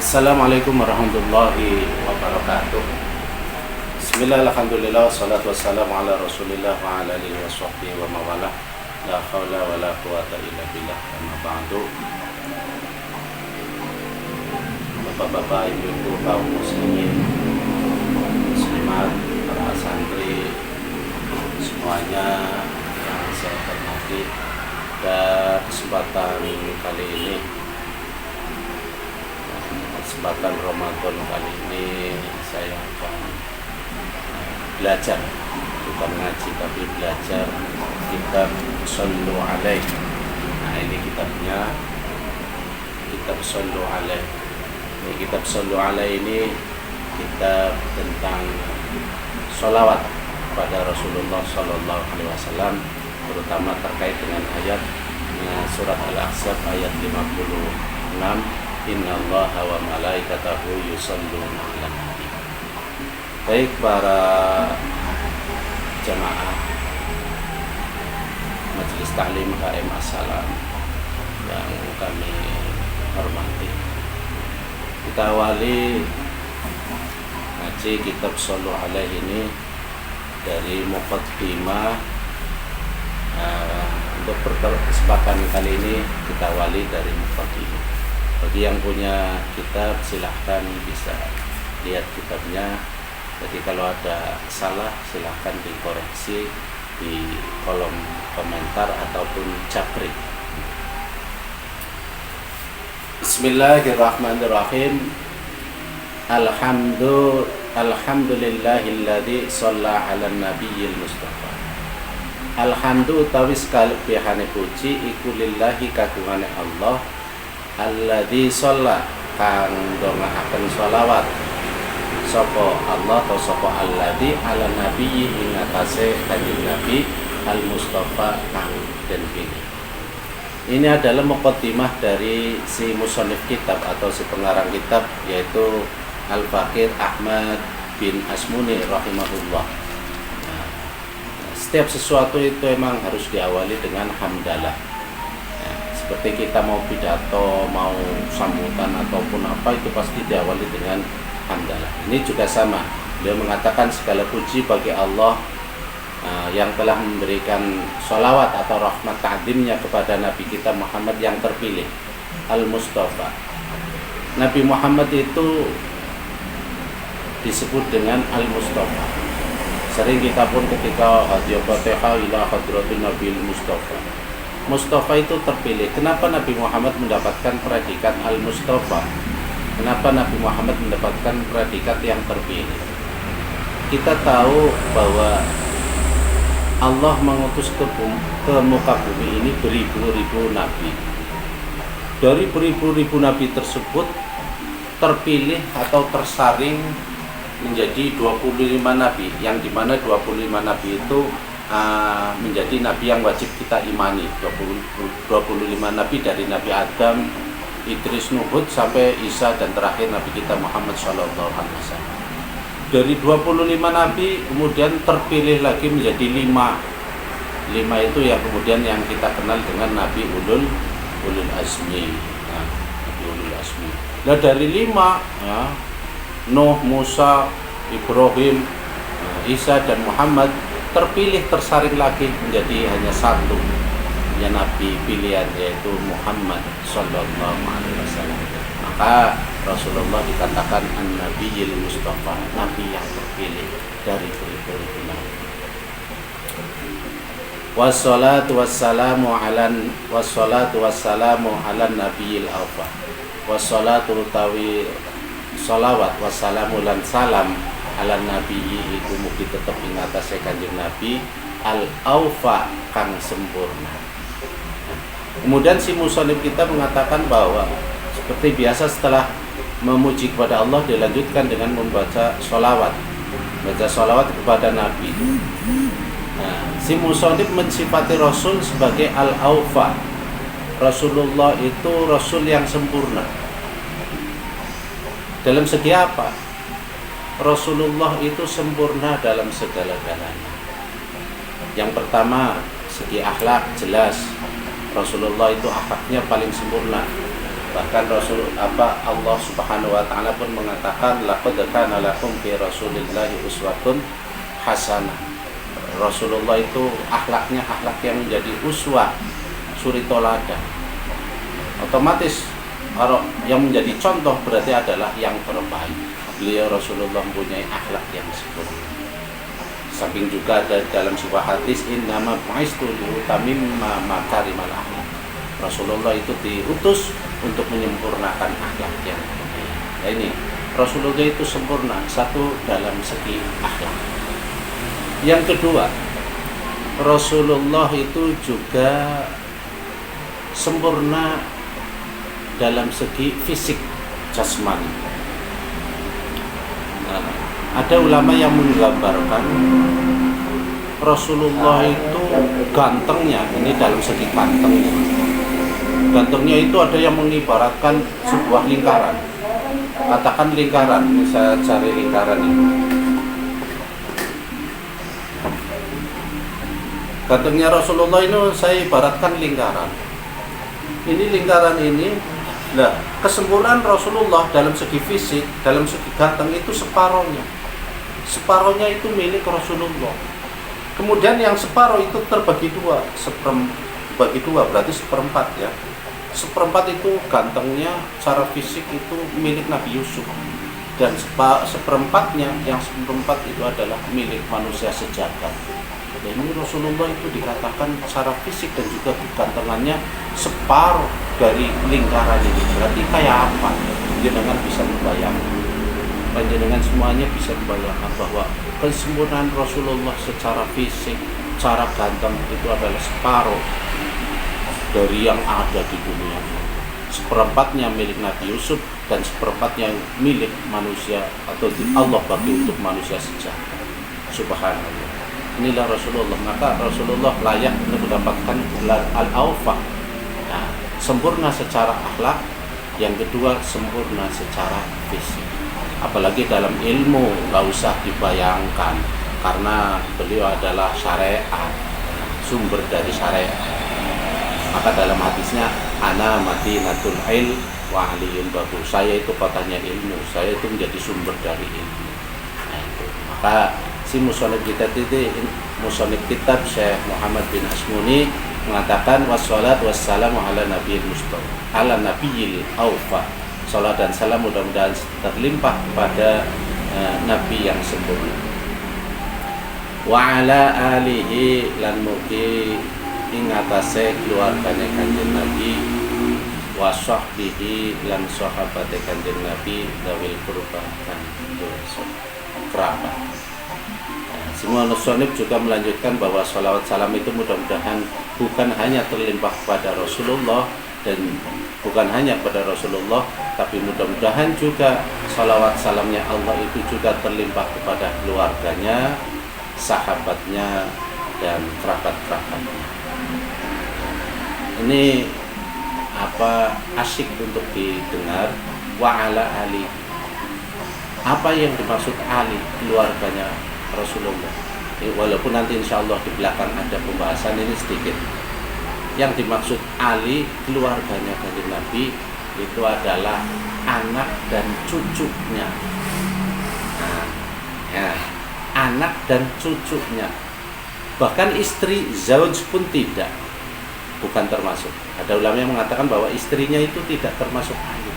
Assalamualaikum warahmatullahi wabarakatuh. Bismillah, alhamdulillah, wassalatu wassalamu ala rasulillah wa ala alihi wa sahbihi wa mawalah. La hawla wa la quwata illa billah. Amma ba'du. Bapak-bapak, ibu-ibu, kaum muslimin, muslimat, para santri semuanya yang saya hormati, dan kesempatan kali ini, kesempatan Ramadan kali ini saya akan belajar, bukan ngaji tapi belajar kitab Shallu Alaih. Nah, ini kitabnya, kitab Shallu Alaih. Ini kitab Shallu Alaih ini kitab tentang sholawat pada Rasulullah Sallallahu Alaihi Wasallam, terutama terkait dengan ayat surat Al-Ahzab ayat 56. Innallaha wa malaikatahu yusholluna 'alan nabi. Baik para jamaah Majelis Ta'lim HM As-Salam yang kami hormati, kita awali ngaji kitab Shallu Alaih ini dari muqaddimah. Untuk kesempatan kali ini kita awali dari muqaddimah. Bagi yang punya kitab silahkan bisa lihat kitabnya. Jadi kalau ada salah silahkan dikoreksi di kolom komentar ataupun japri. Bismillahirrahmanirrahim. Alhamdulillahilladzi shalla 'alan nabiyyil mustafa. Alhamdu utawi sekabehane puji iku lillahi kagungane Allah, alladzi shalla kang ndongaaken sholawat sapa Allah atau sapa alladzi ala nabiyyi ing atase kanjeng Nabi al Mustafa kang den pilih. Ini adalah muqaddimah dari si musannif kitab atau si pengarang kitab, yaitu Al-Faqih Ahmad bin Asmuni rahimahullah. Nah, setiap sesuatu itu emang harus diawali dengan hamdalah. Seperti kita mau pidato, mau sambutan ataupun apa, itu pasti diawali dengan hamdalah. Ini juga sama. Beliau mengatakan segala puji bagi Allah yang telah memberikan sholawat atau rahmat ta'zimnya kepada Nabi kita Muhammad yang terpilih, Al-Mustafa. Nabi Muhammad itu disebut dengan Al-Mustafa. Sering kita pun ketika hadiah Fatihah ila hadratin Nabil Mustafa, Mustafa itu terpilih. Kenapa Nabi Muhammad mendapatkan predikat Al-Mustafa? Kenapa Nabi Muhammad mendapatkan predikat yang terpilih? Kita tahu bahwa Allah mengutus ke muka bumi ini beribu-ribu nabi. Dari beribu-ribu nabi tersebut terpilih atau tersaring menjadi 25 nabi, yang dimana 25 nabi itu menjadi nabi yang wajib kita imani. 25 nabi dari Nabi Adam, Idris, Nuh, sampai Isa, dan terakhir Nabi kita Muhammad SAW. Dari 25 nabi kemudian terpilih lagi menjadi 5 itu yang kemudian yang kita kenal dengan Nabi Ulul Azmi. Nabi Ulul Azmi. Nah, dari 5 ya, Nuh, Musa, Ibrahim, Isa, dan Muhammad terpilih, tersaring lagi menjadi hanya satu ya nabi pilihan, yaitu Muhammad sallallahu alaihi wasallam. Maka Rasulullah dikatakan an-nabiyil mustafa, nabi yang terpilih dari beribu-ribu nabi. Wassalatu wassalamu ala nabiyil awfa. Wassalatu utawi sholawat, wassalamu lan salam ala nabiyyi iku mugi tetep ing atase kanjeng Nabi al-aufa kang sempurna. Kemudian si musannif kita mengatakan bahwa seperti biasa setelah memuji kepada Allah dilanjutkan dengan membaca sholawat, kepada Nabi. Nah, si musannif mensifati Rasul sebagai al-aufa. Rasulullah itu Rasul yang sempurna. Dalam segi apa? Rasulullah itu sempurna dalam segala-galanya. Yang pertama, segi akhlak jelas Rasulullah itu akhlaknya paling sempurna. Bahkan Allah Subhanahu wa taala pun mengatakan laqad kana lakum fi rasulillahi uswatun hasanah. Rasulullah itu akhlaknya akhlak yang menjadi uswah, suri toladan. Otomatis kalau yang menjadi contoh berarti adalah yang terbaik. Beliau Rasulullah mempunyai akhlak yang sempurna. Saking juga dalam sebuah hadis innama bu'istu liutamimma makarimal akhlak. Rasulullah itu diutus untuk menyempurnakan akhlak yang baik. Nah ini Rasulullah itu sempurna satu dalam segi akhlak. Yang kedua, Rasulullah itu juga sempurna dalam segi fisik jasmani. Nah, ada ulama yang menggambarkan Rasulullah itu gantengnya, ini dalam segi gantengnya. Gantengnya itu ada yang mengibaratkan sebuah lingkaran. Katakan lingkaran, ini saya cari lingkaran ini. Gantengnya Rasulullah ini saya ibaratkan lingkaran. Ini lingkaran ini, nah kesempurnaan Rasulullah dalam segi fisik, dalam segi ganteng itu separohnya. Separohnya itu milik Rasulullah. Kemudian yang separoh itu terbagi dua, bagi dua berarti seperempat ya. Seperempat itu gantengnya secara fisik itu milik Nabi Yusuf, dan seperempatnya, yang seperempat itu adalah milik manusia sejagat. Dan ini Rasulullah itu dikatakan secara fisik dan juga gantengannya separuh dari lingkaran ini. Berarti kayak apa? Jenengan bisa membayangkan. Panjenengan semuanya bisa membayangkan bahwa kesempurnaan Rasulullah secara fisik, secara ganteng itu adalah separuh dari yang ada di dunia. Seperempatnya milik Nabi Yusuf dan seperempatnya milik manusia atau Allah bagi untuk manusia sejagat. Subhanallah. Inilah Rasulullah. Maka Rasulullah layak untuk mendapatkan gelar Al-Awfa. Nah, sempurna secara akhlak, yang kedua sempurna secara fisik. Apalagi dalam ilmu, nggak usah dibayangkan, karena beliau adalah syariat, sumber dari syariat. Maka dalam hadisnya ana madinatul ilm wa aliyun babu. Saya itu kotanya ilmu, saya itu menjadi sumber dari ilmu. Nah, itu. Maka si musonib kitab Syekh Muhammad bin Asmuni mengatakan wassalat wassalamu ala nabiyil mustafa ala nabiyil awfa. Salat dan salam mudah-mudahan terlimpah kepada nabi yang sempurna. Wa ala alihi lan mugi ing atase keluargane Kanjeng Nabi, wa sahbihi lan sahabate Kanjeng Nabi dawil qurba kan kerabat. Semua musannif juga melanjutkan bahwa salawat salam itu mudah-mudahan bukan hanya terlimpah kepada Rasulullah dan bukan hanya pada Rasulullah, tapi mudah-mudahan juga salawat salamnya Allah itu juga terlimpah kepada keluarganya, sahabatnya, dan kerabat-kerabatnya. Ini asyik untuk didengar. Wa ala ali. Apa yang dimaksud ali? Keluarganya Rasulullah. Walaupun nanti insya Allah di belakang ada pembahasan ini sedikit. Yang dimaksud ali, keluarganya Kanjeng Nabi, itu adalah anak dan cucunya. Nah, ya, anak dan cucunya. Bahkan istri zauj pun tidak, bukan termasuk. Ada ulama yang mengatakan bahwa istrinya itu tidak termasuk ali.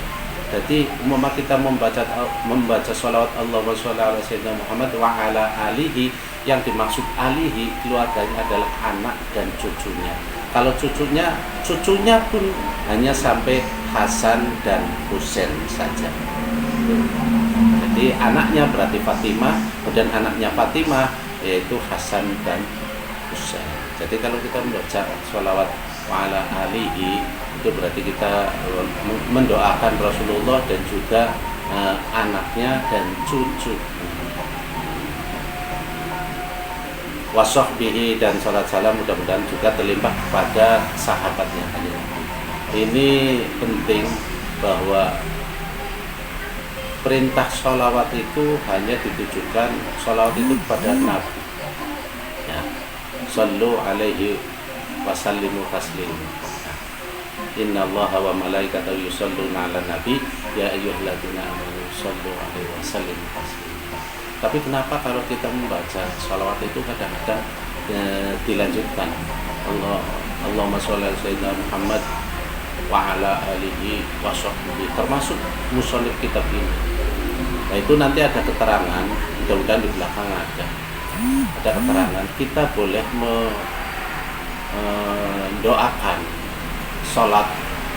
Jadi umpama kita membaca sholawat Allahumma sholli ala sayyidina Muhammad wa ala alihi, yang dimaksud alihi keluarganya adalah anak dan cucunya. Kalau cucunya pun hanya sampai Hasan dan Husain saja. Jadi anaknya berarti Fatimah, dan anaknya Fatimah yaitu Hasan dan Husain. Jadi kalau kita membaca sholawat wa ala alihi, itu berarti kita mendoakan Rasulullah dan juga anaknya dan cucu. Wasahbihi, dan salat salam mudah-mudahan juga terlimpah kepada sahabatnya. Ini penting bahwa perintah sholawat itu hanya ditujukan sholawat itu kepada Nabi. Ya. Sallu alaihi wasallimu taslim. Innallaha wa malaikatahu yusholluna 'alan nabi ya ayyuhalladzina amanu shollu 'alaihi wa sallimu taslima. Tapi kenapa kalau kita membaca sholawat itu kadang-kadang dilanjutkan Allahumma sholli ala sayyidina Muhammad wa ala alihi wa sahbihi, termasuk musholif kitab ini. Nah itu nanti ada keterangan, mudah-mudahan di belakang ada keterangan kita boleh mendoakan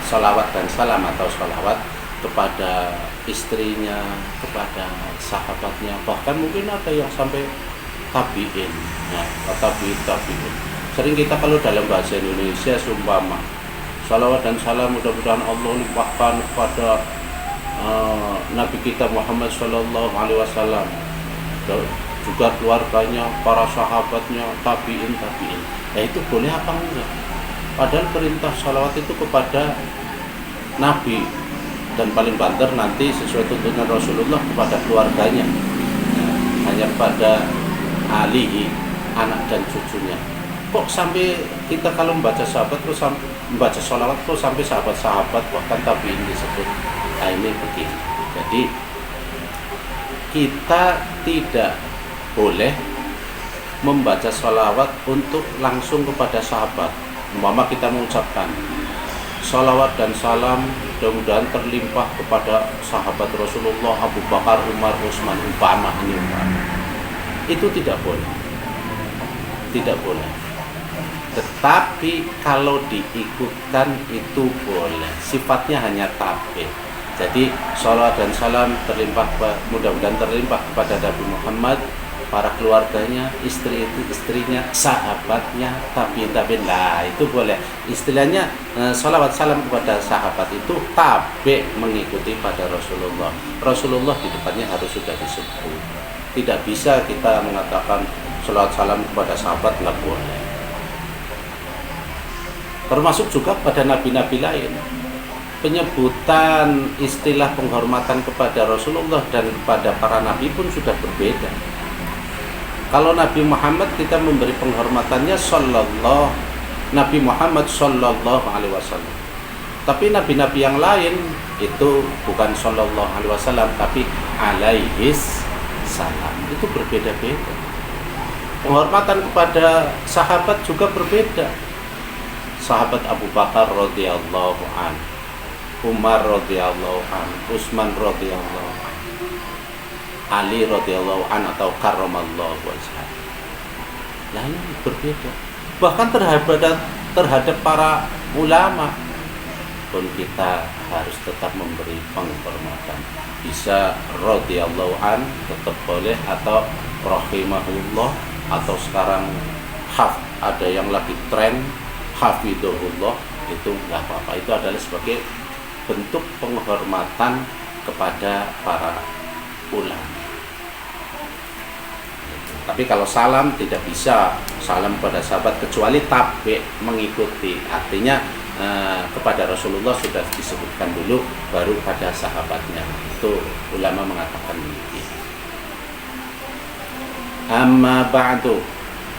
sholawat dan salam atau sholawat kepada istrinya, kepada sahabatnya, bahkan mungkin ada yang sampai tabiin, ya, tabiin. Sering kita kalau dalam bahasa Indonesia sumpama sholawat dan salam mudah-mudahan Allah limpahkan kepada Nabi kita Muhammad Sallallahu Alaihi Wasallam, juga keluarganya, para sahabatnya, tabiin. Nah itu boleh apa enggak? Padahal perintah sholawat itu kepada Nabi, dan paling banter nanti sesuai tuntunan Rasulullah kepada keluarganya, hanya kepada alihi, anak dan cucunya. Kok sampai kita kalau membaca sahabat terus membaca sholawat terus sampai sahabat-sahabat bahkan tabiin disebut? Nah ini begini. Jadi kita tidak boleh membaca sholawat untuk langsung kepada sahabat. Umpama kita mengucapkan sholawat dan salam mudah-mudahan terlimpah kepada sahabat Rasulullah Abu Bakar, Umar, Utsman, umpama. Itu tidak boleh. Tetapi kalau diikutkan itu boleh. Sifatnya hanya tabi. Jadi sholawat dan salam mudah-mudahan terlimpah kepada Nabi Muhammad, para keluarganya, istrinya, sahabatnya, tabiin. Lah itu boleh. Istilahnya sholawat salam kepada sahabat itu tabi mengikuti pada Rasulullah. Rasulullah di depannya harus sudah disebut. Tidak bisa kita mengatakan sholawat salam kepada sahabat, nggak boleh. Termasuk juga pada nabi-nabi lain. Penyebutan istilah penghormatan kepada Rasulullah dan kepada para nabi pun sudah berbeda. Kalau Nabi Muhammad kita memberi penghormatannya Nabi Muhammad Sallallahu Alaihi Wasallam. Tapi nabi-nabi yang lain itu bukan Sallallahu Alaihi Wasallam tapi alaihis salam. Itu berbeda-beda. Penghormatan kepada sahabat juga berbeda. Sahabat Abu Bakar radhiyallahu anhu, Umar radhiyallahu anhu, Utsman radhiyallahu anhu, Ali radhiyallahu anhu atau karramallahu wajhahu. Nah ini berbeda. Bahkan terhadap para ulama pun kita harus tetap memberi penghormatan. Bisa radhiyallahu anhu tetap boleh, atau rahimahullah, atau sekarang ada yang lagi tren hafidhullah, itu nggak apa-apa. Itu adalah sebagai bentuk penghormatan kepada para ulama. Tapi kalau salam tidak bisa salam pada sahabat kecuali tabi mengikuti. Artinya kepada Rasulullah sudah disebutkan dulu, baru pada sahabatnya. Itu ulama mengatakan demikian. Amma ba'du,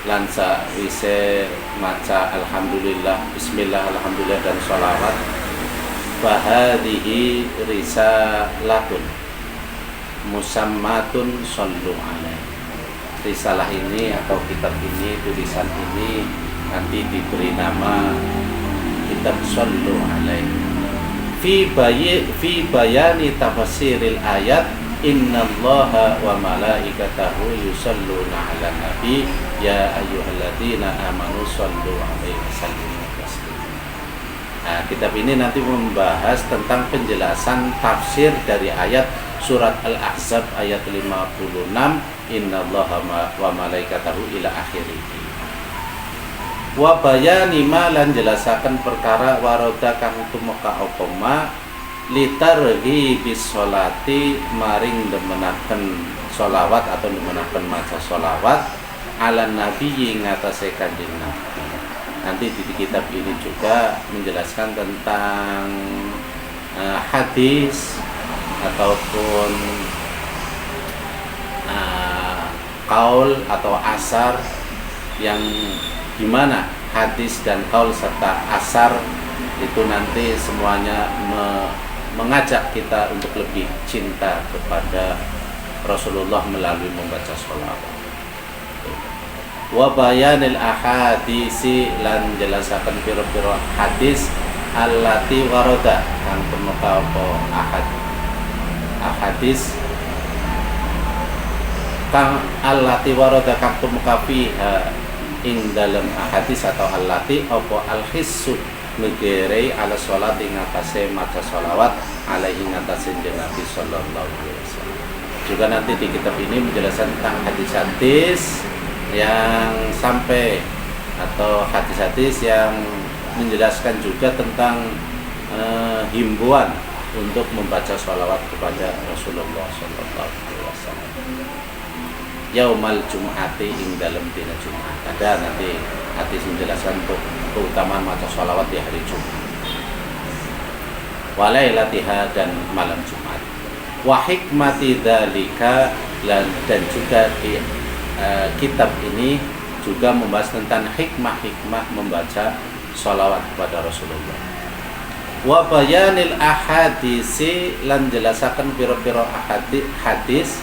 lansa wise maca alhamdulillah, bismillah, alhamdulillah dan sholawat. Bahadihi risalatun musammatun shollu alaihi. Risalah ini atau kitab ini, tulisan ini nanti diberi nama kitab shollu alaihi. Fi bayani tafsiril ayat innallaha wa malaikatahu yusholluna 'alan nabi ya ayyuhalladzina amanu shollu 'alaihi wasallimu taslima. Nah, kitab ini nanti membahas tentang penjelasan tafsir dari ayat surat Al-Ahzab ayat 56, innallaha wa malaikatahu ila akhirih. Wa bayani ma lan jelasaken perkara waroda kang tumeka apa ma litarghi bis sholati maring demenaken sholawat atau demenaken maca sholawat ala nabi ngatasé kanjeng Nabi. Nanti di kitab ini juga menjelaskan tentang hadis ataupun kaul atau asar, yang dimana hadis dan kaul serta asar itu nanti semuanya mengajak kita untuk lebih cinta kepada Rasulullah melalui membaca sholawat. Wa bayanil ahadisi lan jelasaken pira-pira hadis allati warada kang tumeka apa ahadis kang allati warada kang tumeka fiha ing dalam ahadis atau allati apa al-hissu ngegere ala sholat ing atase maca sholawat alaihi ngatasin Nabi sallallahu alaihi wasallam. Juga nanti di kitab ini menjelaskan tentang hadis-hadis yang sampai atau hadis-hadis yang menjelaskan juga tentang himbauan untuk membaca sholawat kepada Rasulullah sallallahu alaihi wasallam. Yaumal Jum'ati ing dalam dina Jumat. Ada nanti hadis menjelaskan untuk keutamaan maca sholawat di hari Jumat. Walailatiha dan malam Jumat. Wa hikmati dzalika dan juga di kitab ini juga membahas tentang hikmah-hikmah membaca sholawat kepada Rasulullah. Wa bayanil ahadisi lan jelasaken pira-pira hadis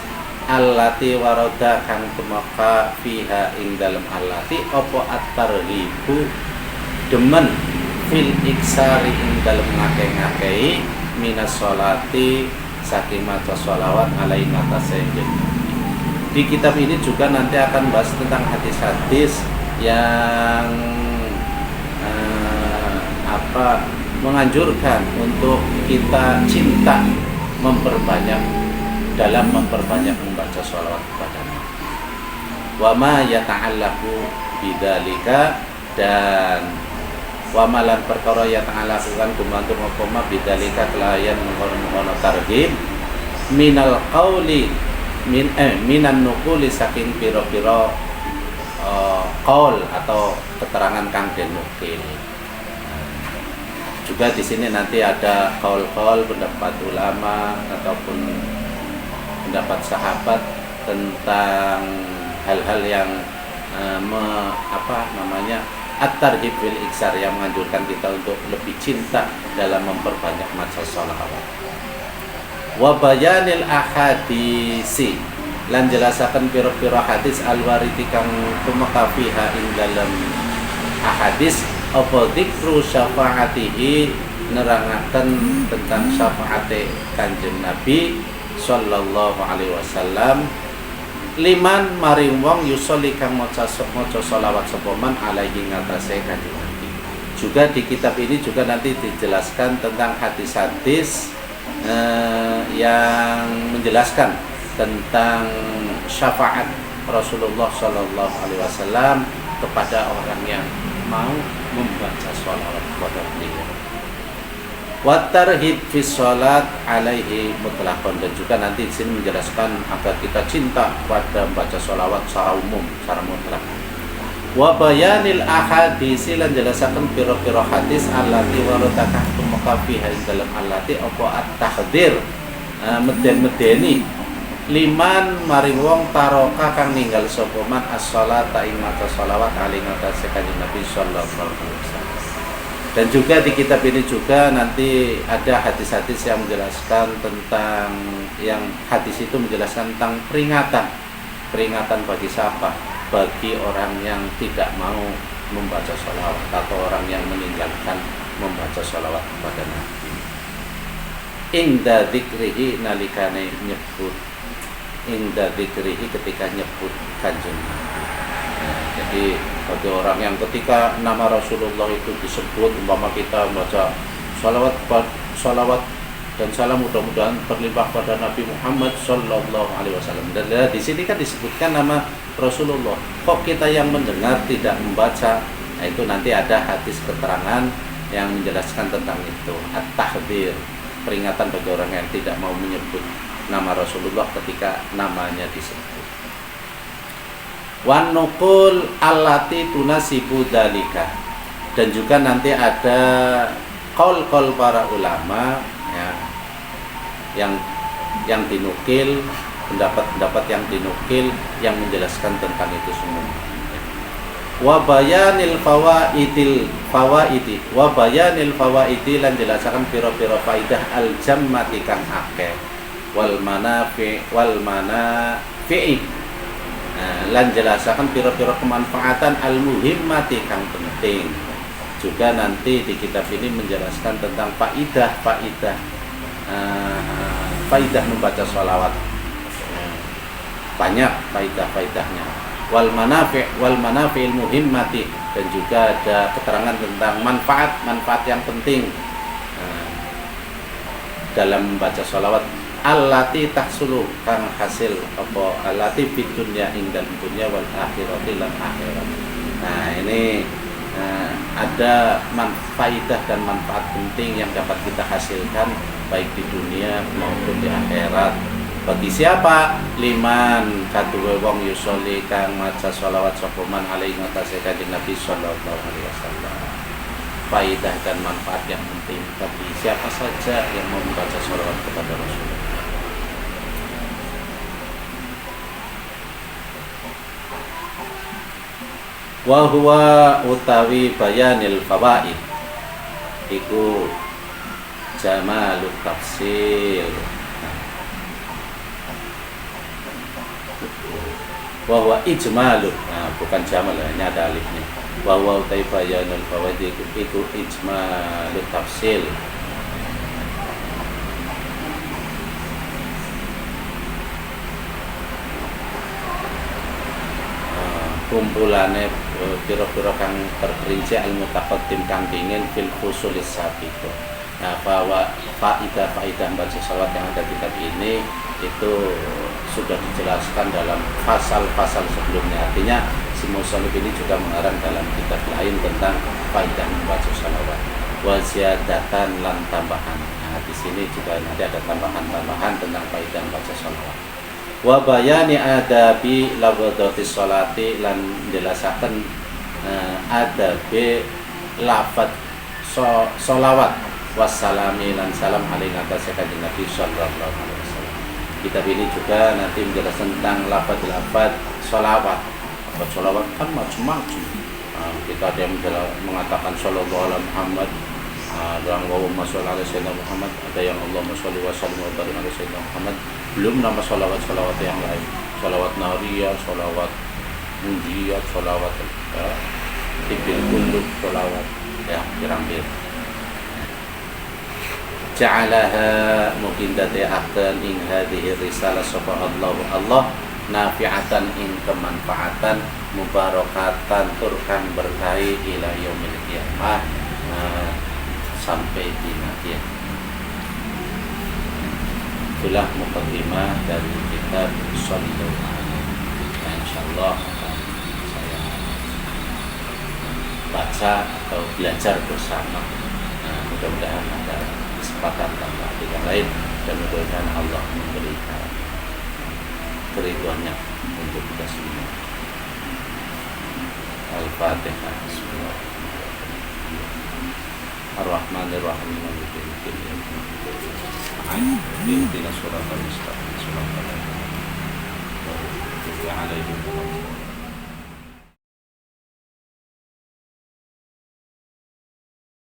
allati warada kang tumeka fiha ing dalem allati apa at-targhibu demen fil iksari ing dalem ngakeh-ngakehi minas sholati saking maca sholawat alaihi ngatase di kitab ini juga nanti akan bahas tentang hadis-hadis yang menganjurkan untuk kita cinta dalam memperbanyak membaca sholawat kepada Nabi. Wa ma yata'allaqu bidzalika dan wa malan perkara yata'allaqu kan gumantung apa bidzalika kelayan ngono targhib minal qauli minan nukuli saking piro-piro qaul atau keterangan kang den nukil. Juga di sini nanti ada qaul-qaul pendapat ulama ataupun pendapat sahabat tentang hal-hal yang at-targhib fil iksar yang menganjurkan kita untuk lebih cinta dalam memperbanyak maca sholawat. Wa bayanil ahadisi lan jelasaken pira-pira hadis alwariti kang tumeka fiha ing dalam ahadis apa dzikru syafaatihi nerangaken tentang syafaate Kanjeng Nabi sallallahu alaihi wasallam liman maring wong yusolli kang maca sholawat sapa man alaihi ngatasé Kanjeng Nabi. Juga di kitab ini juga nanti dijelaskan tentang hadis-hadis yang menjelaskan tentang syafaat Rasulullah sallallahu alaihi wasallam kepada orang yang mau membaca sholawat kepada beliau. Wa tarhib fi sholat alaihi mutlaqan dan juga nanti di sini menjelaskan agar kita cinta pada membaca sholawat secara umum, secara mutlak. Wa bayanil ahadisi lan jelasaken pira-pira hadis allati waradaka tumeka fiha ing dalam allati apa at-tahdhir meden-medeni liman maring wong taroka kang ninggal sapa man as-sholata ing maca sholawat alaihi ngatasi Kanjeng Nabi sallallahu alaihi wasallam. Dan juga di kitab ini juga nanti ada hadis-hadis yang menjelaskan tentang yang hadis itu menjelaskan tentang peringatan bagi siapa? Bagi orang yang tidak mau membaca sholawat atau orang yang meninggalkan membaca sholawat kepada Nabi. Inda dzikrihi nalikane nyebut, inda dzikrihi ketika nyebut Kanjeng Nabi. Jadi bagi orang yang ketika nama Rasulullah itu disebut, umpama kita membaca sholawat dan salam mudah-mudahan berlimpah pada Nabi Muhammad sallallahu alaihi wasallam. Dan di sini kan disebutkan nama Rasulullah. Kok kita yang mendengar tidak membaca? Nah, itu nanti ada hadis keterangan yang menjelaskan tentang itu. At-tahdhir, peringatan bagi orang yang tidak mau menyebut nama Rasulullah ketika namanya disebut. Wan nuqul allati tunasibu dzalika. Dan juga nanti ada qaul-qaul para ulama ya, yang dinukil, pendapat-pendapat yang dinukil yang menjelaskan tentang itu semua. wa bayanil fawaidi lan jelasaken pira-pira faidah al jammati kang akeh wal manafi'i lan jelasaken pira-pira kemanfaatan al muhimmati kang penting. Juga nanti di kitab ini menjelaskan tentang faidah membaca sholawat, banyak faidah-faidahnya. Wal manafi'il muhimmati, dan juga ada keterangan tentang manfaat yang penting dalam membaca sholawat. Allati tahsulu kang hasil apa allati fid dunya ing dalem dunya wal akhirati lan akhirat. Nah ini ada faidah dan manfaat penting yang dapat kita hasilkan baik di dunia maupun di akhirat. Bagi siapa? Liman kaduwe wong yusolli kang maca sholawat sapa man alaihi ngatasi kanjeng Nabi sallallahu alaihi wasallam. Faidah dan manfaat yang penting bagi siapa saja yang mau membaca sholawat kepada Rasulullah. Wa huwa utawi bayanil fawaid iku jamalut tafsil. Wa huwa ijmalu, bukan jamal, hanya ada alifnya. Wa huwa utawi bayanul fawaid iku ijmalut tafsil. Kumpulane pira-pira kang terperinci ilmu taqaddim kang dingin fil fusulis sabiqah. Nah, bahwa faidah baca sholawat yang ada di kitab ini itu sudah dijelaskan dalam pasal-pasal sebelumnya. Artinya si musannif ini juga mengarang dalam kitab lain tentang faidah membaca sholawat. Wa ziyadatan lan tambahan. Nah, di sini juga nanti ada tambahan-tambahan tentang faidah membaca sholawat. Wa bayani adabi lafadhati sholati lan jelasaken adabe lafadz sholawat wassalami lan salam alaihi ngatasi kanjeng Nabi sallallahu alaihi wasallam. Kitab ini juga nanti menjelaskan tentang lafadz sholawat. Lafadz sholawat kan macam-macam. Kita ada yang mengatakan sallallahu alaihi Muhammad, ada yang Allahumma sholli ala sayyidina Muhammad, ada yang Allahumma sholli wa sallim wa barik ala sayyidina Muhammad. Belum nama sholawat yang lain, sholawat nariyah, sholawat munjiyat, sholawat tibil kulub, sholawat ya pirang-pirang. Ja'alaha mungkin dadi akan ing hadhihi risalah sapa Allah nafi'atan ing kemanfaatan mubarakatan turkan berkahi ila yaumil qiyamah sampai di nanti. Itulah muqaddimah dari kitab Sallallahu Alaihi. Nah, insyaallah akan saya baca atau belajar bersama. Nah, mudah-mudahan ada kesempatan tambah yang lain dan mudah-mudahan Allah memberikan keriduannya untuk kita semua. Al-Fatihah. Ar-Rahmanir-Rahim. Ihdina shiratal mustaqim. Shiratal ladzina an'amta 'alaihim.